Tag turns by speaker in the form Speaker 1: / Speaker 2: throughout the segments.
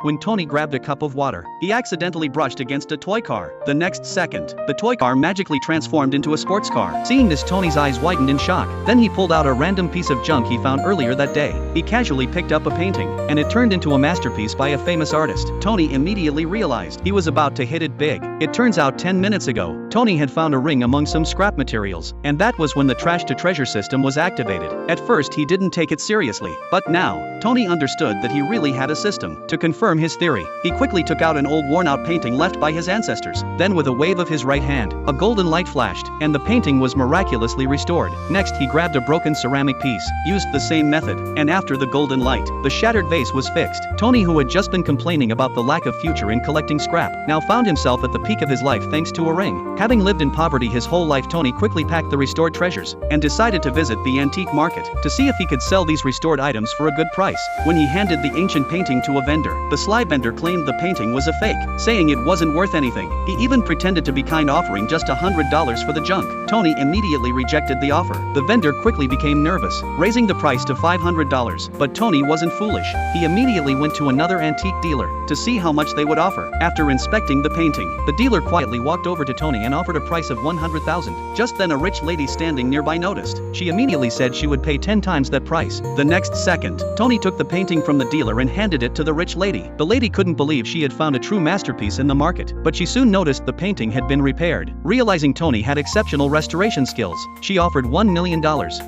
Speaker 1: when Tony grabbed a cup of water. He accidentally brushed against a toy car. The next second, the toy car magically transformed into a sports car. Seeing this, Tony's eyes widened in shock. Then he pulled out a random piece of junk he found earlier that day. He casually picked up a painting, and it turned into a masterpiece by a famous artist. Tony immediately realized he was about to hit it big. It turns out 10 minutes ago, Tony had found a ring among some scrap materials, and that was when the trash to treasure system was activated. At first he didn't take it seriously, but now, Tony understood that he really had a system. To confirm his theory, he quickly took out an old worn-out painting left by his ancestors. Then with a wave of his right hand, a golden light flashed, and the painting was miraculously restored. Next he grabbed a broken ceramic piece, used the same method, and after the golden light, the shattered vase was fixed. Tony, who had just been complaining about the lack of future in collecting scrap, now found himself at the peak of his life thanks to a ring. Having lived in poverty his whole life, Tony quickly packed the restored treasures, and decided to visit the antique market, to see if he could sell these restored items for a good price. When he handed the ancient painting to a vendor, the sly vendor claimed the painting was a fake, saying it wasn't worth anything. He even pretended to be kind, offering just $100 for the junk. Tony immediately rejected the offer. The vendor quickly became nervous, raising the price to $500, but Tony wasn't foolish. He immediately went to another antique dealer to see how much they would offer. After inspecting the painting, the dealer quietly walked over to Tony and offered a price of $100,000. Just then a rich lady standing nearby noticed. She immediately said she would pay 10 times that price. The next second, Tony took the painting from the dealer and handed it to the rich lady. The lady couldn't believe she had found a true masterpiece in the market, but she soon noticed the painting had been repaired. Realizing Tony had exceptional restoration skills, she offered $1 million,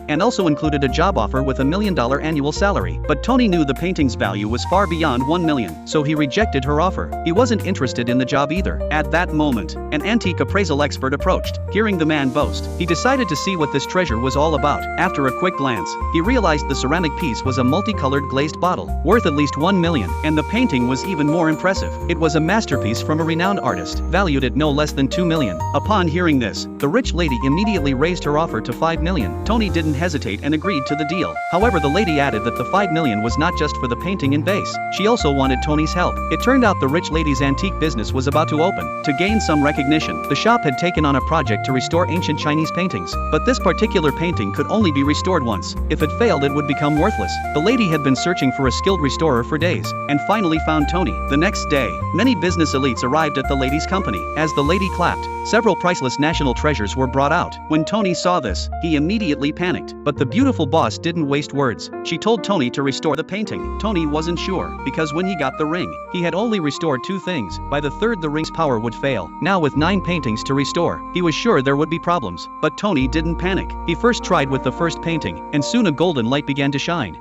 Speaker 1: and also included a job offer with $1 million annual salary. But Tony knew the painting's value was far beyond $1 million, so he rejected her offer. He wasn't interested in the job either. At that moment, an antique appraisal expert approached. Hearing the man boast, he decided to see what this treasure was all about. After a quick glance, he realized the ceramic piece was a multicolored glazed bottle, worth at least $1 million, and the painting was even more impressive. It was a masterpiece from a renowned artist, valued at no less than $2 million. Upon hearing this, the rich lady immediately raised her offer to $5 million. Tony didn't hesitate and agreed to the deal. However, the lady added that the $5 million was not just for the painting and vase. She also wanted Tony's help. It turned out the rich lady's antique business was about to open. To gain some recognition, the shop had taken on a project to restore ancient Chinese paintings, but this particular painting could only be restored once. If it failed, it would become worthless. The lady had been searching for a skilled restorer for days, and finally found Tony. The next day, many business elites arrived at the lady's company. As the lady clapped, several priceless national treasures were brought out. When Tony saw this, he immediately panicked. But the beautiful boss didn't waste words. She told Tony to restore the painting. Tony wasn't sure, because when he got the ring, he had only restored 2 things. By the third, the ring's power would fail. Now with 9 paintings to restore, he was sure there would be problems. But Tony didn't panic. He first tried with the first painting, and soon a golden light began to shine.